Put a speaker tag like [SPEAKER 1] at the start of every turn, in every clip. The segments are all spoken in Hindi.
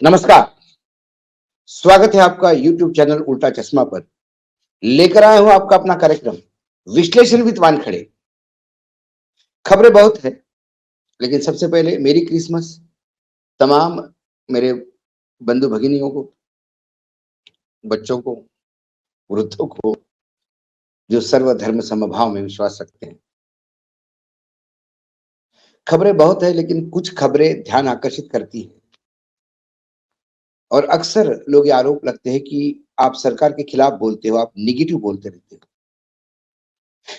[SPEAKER 1] नमस्कार। स्वागत है आपका YouTube चैनल उल्टा चश्मा पर। लेकर आया हूं आपका अपना कार्यक्रम विश्लेषण विद वानखड़े। खबरें बहुत है, लेकिन सबसे पहले मेरी क्रिसमस तमाम मेरे बंधु भगिनियों को, बच्चों को, वृद्धों को, जो सर्वधर्म समभाव में विश्वास रखते हैं। खबरें बहुत है, लेकिन कुछ खबरें ध्यान आकर्षित करती हैं और अक्सर लोग ये आरोप लगते हैं कि आप सरकार के खिलाफ बोलते हो, आप नेगेटिव बोलते रहते हो।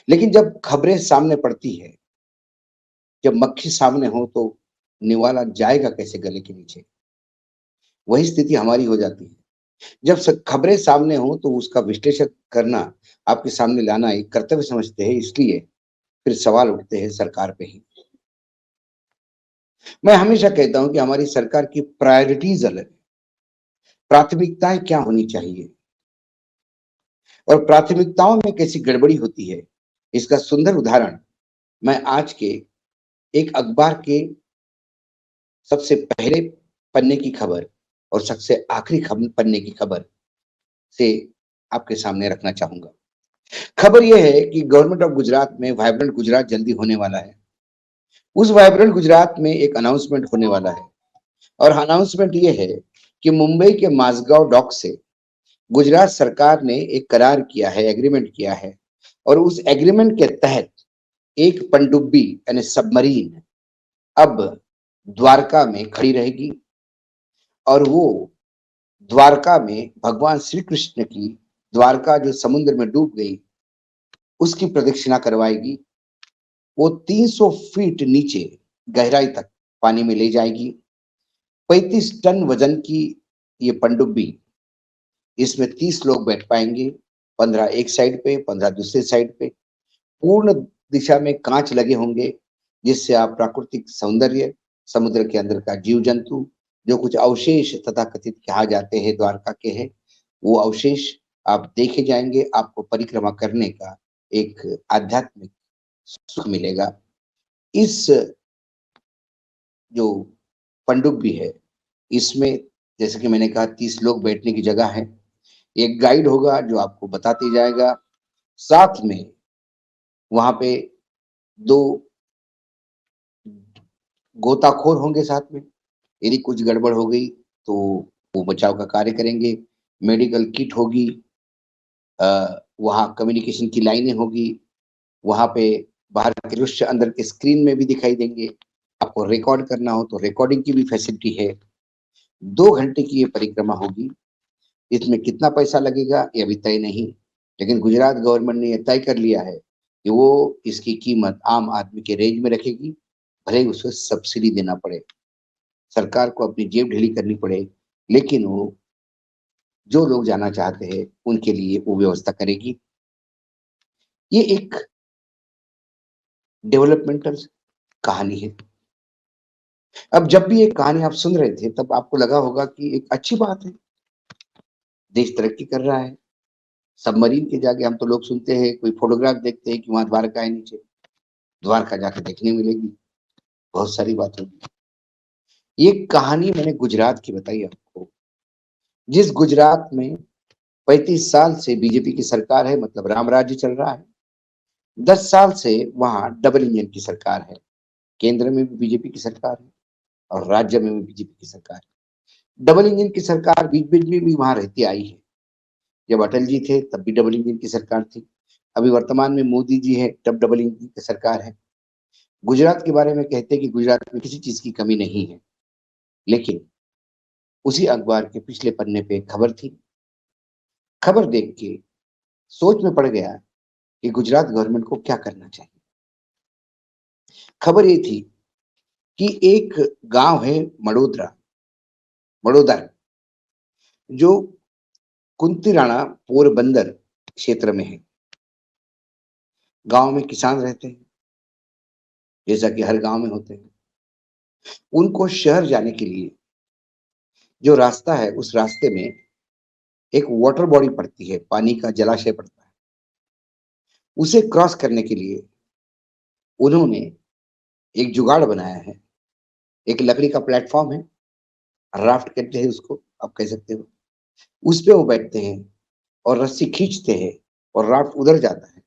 [SPEAKER 1] लेकिन जब खबरें सामने पड़ती है, जब मक्खी सामने हो तो निवाला जाएगा कैसे गले के नीचे? वही स्थिति हमारी हो जाती है। जब खबरें सामने हो तो उसका विश्लेषण करना, आपके सामने लाना एक कर्तव्य समझते हैं, इसलिए फिर सवाल उठते हैं सरकार पे ही। मैं हमेशा कहता हूं कि हमारी सरकार की प्रायोरिटीज अलग, प्राथमिकताएं क्या होनी चाहिए और प्राथमिकताओं में कैसी गड़बड़ी होती है, इसका सुंदर उदाहरण मैं आज के एक अखबार के सबसे पहले पन्ने की खबर और सबसे आखिरी पन्ने की खबर से आपके सामने रखना चाहूंगा। खबर यह है कि गवर्नमेंट ऑफ गुजरात में वाइब्रेंट गुजरात जल्दी होने वाला है। उस वाइब्रेंट गुजरात में एक अनाउंसमेंट होने वाला है और अनाउंसमेंट ये है कि मुंबई के माझगांव डॉक से गुजरात सरकार ने एक करार किया है, एग्रीमेंट किया है और उस एग्रीमेंट के तहत एक पनडुब्बी यानी सबमरीन अब द्वारका में खड़ी रहेगी और वो द्वारका में भगवान श्री कृष्ण की द्वारका जो समुद्र में डूब गई उसकी प्रदक्षिणा करवाएगी। वो 300 फीट नीचे गहराई तक पानी में ले जाएगी। 35 टन वजन की ये पनडुब्बी, इसमें 30 लोग बैठ पाएंगे, 15 एक साइड पे, 15 दूसरे साइड पे। पूर्ण दिशा में कांच लगे होंगे, जिससे आप प्राकृतिक सौंदर्य, समुद्र के अंदर का जीव जंतु, जो कुछ अवशेष तथा कथित कहा जाते हैं द्वारका के हैं, वो अवशेष आप देखे जाएंगे। आपको परिक्रमा करने का एक आध्यात्मिक सुख मिलेगा। इस जो पनडुब्बी है, इसमें जैसे कि मैंने कहा 30 लोग बैठने की जगह है। एक गाइड होगा जो आपको बताते जाएगा। साथ में वहां पे 2 गोताखोर होंगे साथ में। यदि कुछ गड़बड़ हो गई तो वो बचाव का कार्य करेंगे। मेडिकल किट होगी, वहाँ कम्युनिकेशन की लाइनें होगी, वहाँ पे बाहर के दृश्य अंदर के स्क्रीन में भी दिखाई देंगे। आपको रिकॉर्ड करना हो तो रिकॉर्डिंग की भी फैसिलिटी है। 2 घंटे की ये परिक्रमा होगी। इसमें कितना पैसा लगेगा ये अभी तय नहीं, लेकिन गुजरात गवर्नमेंट ने यह तय कर लिया है कि वो इसकी कीमत आम आदमी के रेंज में रखेगी, भले ही उसे सब्सिडी देना पड़े, सरकार को अपनी जेब ढीली करनी पड़े, लेकिन वो जो लोग जाना चाहते हैं उनके लिए वो व्यवस्था करेगी। ये एक डेवलपमेंटल कहानी है। अब जब भी ये कहानी आप सुन रहे थे तब आपको लगा होगा कि एक अच्छी बात है, देश तरक्की कर रहा है। सबमरीन के जाके हम तो लोग सुनते हैं, कोई फोटोग्राफ देखते हैं कि वहां द्वारका है नीचे, द्वारका जाके देखने मिलेगी, बहुत सारी बात होगी। ये कहानी मैंने गुजरात की बताई आपको, जिस गुजरात में 35 साल से बीजेपी की सरकार है, मतलब राम राज्य चल रहा है। 10 साल से वहां डबल इंजन की सरकार है, केंद्र में भी बीजेपी की सरकार है और राज्य में भी बीजेपी की सरकार है। डबल इंजन की सरकार बीच बीच में भी वहां रहती आई है। जब अटल जी थे तब भी डबल इंजन की सरकार थी, अभी वर्तमान में मोदी जी है तब डबल इंजन की सरकार है। गुजरात के बारे में कहते हैं कि गुजरात में किसी चीज की कमी नहीं है, लेकिन उसी अखबार के पिछले पन्ने पे खबर थी। खबर देख के सोच में पड़ गया कि गुजरात गवर्नमेंट को क्या करना चाहिए। खबर ये थी कि एक गांव है मडोदरा, मडोदर, जो कुंतीराणा पोरबंदर क्षेत्र में है। गांव में किसान रहते हैं, जैसा कि हर गांव में होते हैं। उनको शहर जाने के लिए जो रास्ता है, उस रास्ते में एक वाटर बॉडी पड़ती है, पानी का जलाशय पड़ता है। उसे क्रॉस करने के लिए उन्होंने एक जुगाड़ बनाया है। एक लकड़ी का प्लेटफॉर्म है, राफ्ट कहते हैं उसको, आप कह सकते हो। उस पे वो बैठते हैं और रस्सी खींचते हैं और राफ्ट उधर जाता है।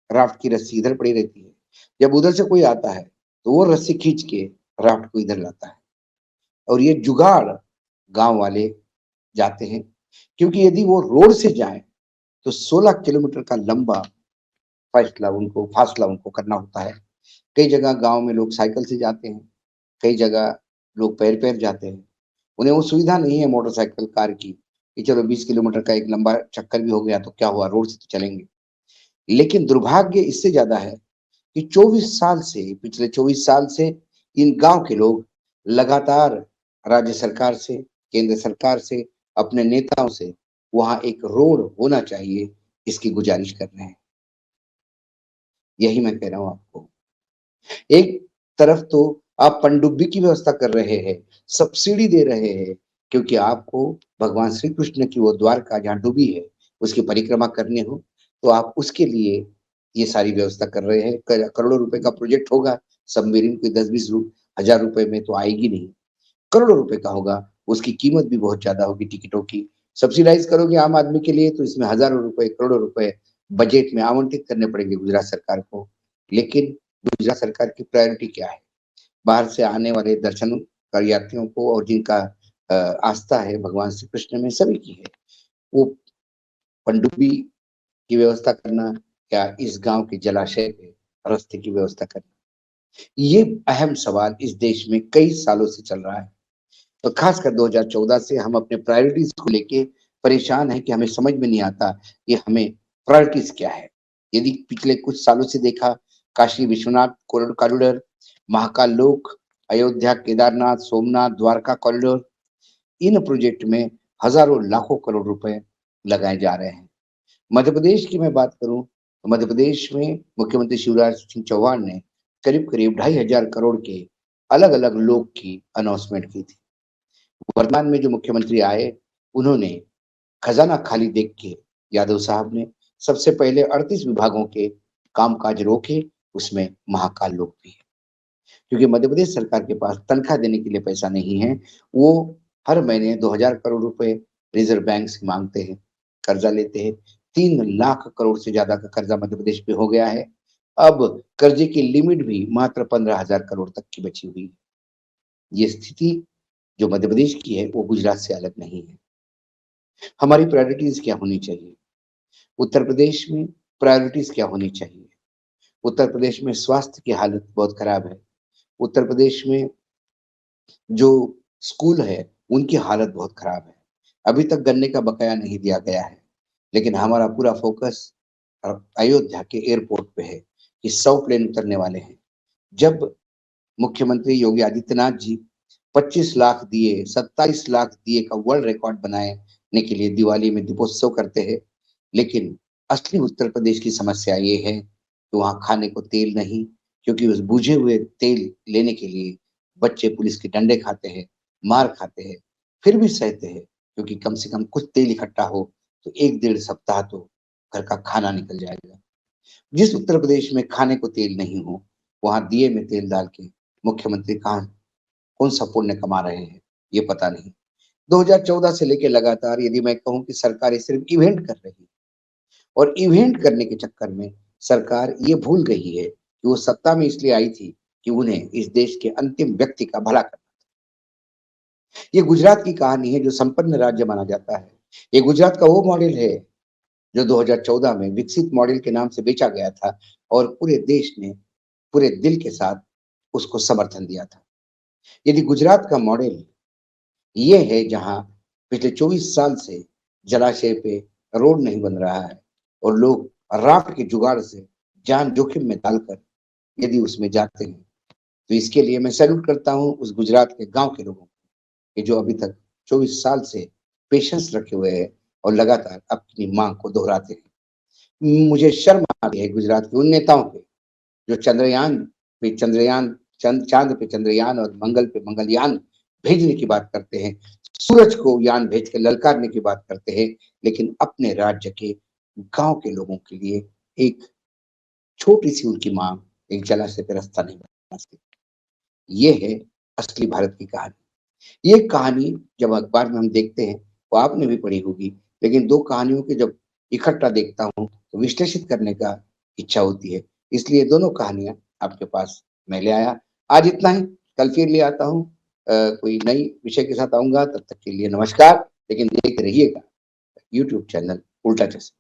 [SPEAKER 1] राफ्ट की रस्सी इधर पड़ी रहती है। जब उधर से कोई आता है तो वो रस्सी खींच के राफ्ट को इधर लाता है। और ये जुगाड़ गांव वाले जाते हैं, क्योंकि यदि वो रोड से जाएं तो 16 किलोमीटर का लंबा फासला उनको करना होता है। कई जगह गांव में लोग साइकिल से जाते हैं, कई जगह लोग पैर पैर जाते हैं। उन्हें वो सुविधा नहीं है मोटरसाइकिल कार की कि चलो 20 किलोमीटर का एक लंबा चक्कर भी हो गया तो क्या हुआ, रोड से तो चलेंगे। लेकिन दुर्भाग्य इससे ज्यादा है कि 24 साल से इन गांव के लोग लगातार राज्य सरकार से, केंद्र सरकार से, अपने नेताओं से वहां एक रोड होना चाहिए इसकी गुजारिश कर रहे हैं। यही मैं कह रहा हूं आपको। एक तरफ तो आप पनडुब्बी की व्यवस्था कर रहे हैं, सब्सिडी दे रहे हैं, क्योंकि आपको भगवान श्री कृष्ण की वो द्वारका जहाँ डूबी है उसकी परिक्रमा करनी हो, तो आप उसके लिए ये सारी व्यवस्था कर रहे हैं। करोड़ों रुपए का प्रोजेक्ट होगा, सबमरीन कोई 10-20 हजार रुपए में तो आएगी नहीं, करोड़ों रुपए का होगा। उसकी कीमत भी बहुत ज्यादा होगी टिकटों की। सब्सिडाइज करोगे आम आदमी के लिए तो इसमें हजारों रुपए, करोड़ों रुपए बजट में आवंटित करने पड़ेंगे गुजरात सरकार को। लेकिन गुजरात सरकार की प्रायोरिटी क्या है? बाहर से आने वाले दर्शन कर यात्रियों को और जिनका आस्था है भगवान श्री कृष्ण में, सभी की है, वो पनडुब्बी की व्यवस्था करना या इस गांव के जलाशय पे रास्ते की व्यवस्था करना, ये अहम सवाल इस देश में कई सालों से चल रहा है। तो खासकर 2014 से हम अपने प्रायोरिटीज को लेके परेशान हैं कि हमें समझ में नहीं आता कि हमें प्रायोरिटीज क्या है। यदि पिछले कुछ सालों से देखा, काशी विश्वनाथ कॉरिडोर, महाकाल लोक, अयोध्या केदारनाथ सोमनाथ द्वारका कॉरिडोर, इन प्रोजेक्ट में हजारों लाखों करोड़ रुपए लगाए जा रहे हैं। मध्य प्रदेश की मैं बात करूं तो मध्य प्रदेश में मुख्यमंत्री शिवराज सिंह चौहान ने करीब करीब 2,500 करोड़ के अलग अलग लोक की अनाउंसमेंट की थी। वर्तमान में जो मुख्यमंत्री आए, उन्होंने खजाना खाली देख के, यादव साहब ने सबसे पहले 38 विभागों के कामकाज रोके, उसमें महाकाल लोक भी है। क्योंकि मध्य प्रदेश सरकार के पास तनख्वाह देने के लिए पैसा नहीं है, वो हर महीने 2,000 करोड़ रुपए रिजर्व बैंक से मांगते हैं, कर्जा लेते हैं। 3 लाख करोड़ से ज्यादा का कर्जा मध्य प्रदेश पे हो गया है। अब कर्जे की लिमिट भी मात्र 15,000 करोड़ तक की बची हुई है। ये स्थिति जो मध्य प्रदेश की है वो गुजरात से अलग नहीं है। हमारी प्रायोरिटीज क्या होनी चाहिए? उत्तर प्रदेश में प्रायोरिटीज क्या होनी चाहिए? उत्तर प्रदेश में स्वास्थ्य की हालत बहुत खराब है। उत्तर प्रदेश में जो स्कूल है उनकी हालत बहुत खराब है। अभी तक गन्ने का बकाया नहीं दिया गया है। लेकिन हमारा पूरा फोकस अयोध्या के एयरपोर्ट पे है कि 100 प्लेन उतरने वाले हैं। जब मुख्यमंत्री योगी आदित्यनाथ जी 25 लाख दिए, 27 लाख दिए का वर्ल्ड रिकॉर्ड बनाने के लिए दिवाली में दीपोत्सव करते हैं, लेकिन असली उत्तर प्रदेश की समस्या ये है कि वहां खाने को तेल नहीं, क्योंकि उस बुझे हुए तेल लेने के लिए बच्चे पुलिस के डंडे खाते हैं, मार खाते हैं, फिर भी सहते हैं, क्योंकि कम से कम कुछ तेल इकट्ठा हो तो 1-1.5 सप्ताह तो घर का खाना निकल जाएगा। जिस उत्तर प्रदेश में खाने को तेल नहीं हो, वहां दिए में तेल डाल के मुख्यमंत्री कहाँ कौन सा पुण्य कमा रहे हैं, ये पता नहीं। 2014 से लेके लगातार यदि मैं कहूं कि सरकार ये सिर्फ इवेंट कर रही है, और इवेंट करने के चक्कर में सरकार ये भूल गई है कि वो सत्ता में इसलिए आई थी कि उन्हें इस देश के अंतिम व्यक्ति का भला करना। ये गुजरात की कहानी है जो संपन्न राज्य माना जाता है। ये गुजरात का वो मॉडल है जो 2014 में विकसित मॉडल के नाम से बेचा गया था, और पूरे देश ने पूरे दिल के साथ उसको समर्थन दिया था। यदि गुजरात का मॉडल ये है जहां पिछले 24 साल से जलाशय पे रोड नहीं बन रहा है और लोग राफ्ट के जुगाड़ से जान जोखिम में डालकर यदि उसमें जाते हैं, तो इसके लिए मैं सैल्यूट करता हूं उस गुजरात के गांव के लोगों को कि जो अभी तक 24 साल से पेशेंस रखे हुए हैं और लगातार अपनी मांग को दोहराते हैं। मुझे शर्म आती है गुजरात के उन नेताओं पे जो चांद पे चंद्रयान और मंगल पे मंगलयान भेजने की बात करते हैं, सूरज को यान भेज के ललकारने की बात करते हैं, लेकिन अपने राज्य के गांव के लोगों के लिए एक छोटी सी उनकी मांग, एक जलाशय पे रास्ता नहीं बना सकती। ये है असली भारत की कहानी। ये कहानी जब अखबार में हम देखते हैं, वो आपने भी पढ़ी होगी, लेकिन 2 कहानियों के जब इकट्ठा देखता हूँ, तो विश्लेषित करने का इच्छा होती है। इसलिए दोनों कहानियाँ आपके पास मैं ले आया। आज इतना ही, कल फिर ले आता हूँ। कोई नई विषय के साथ आऊँगा, तब तक के लिए नमस्कार। लेकिन देखते रहिएगा यूट्यूब चैनल उल्टा चश्मा।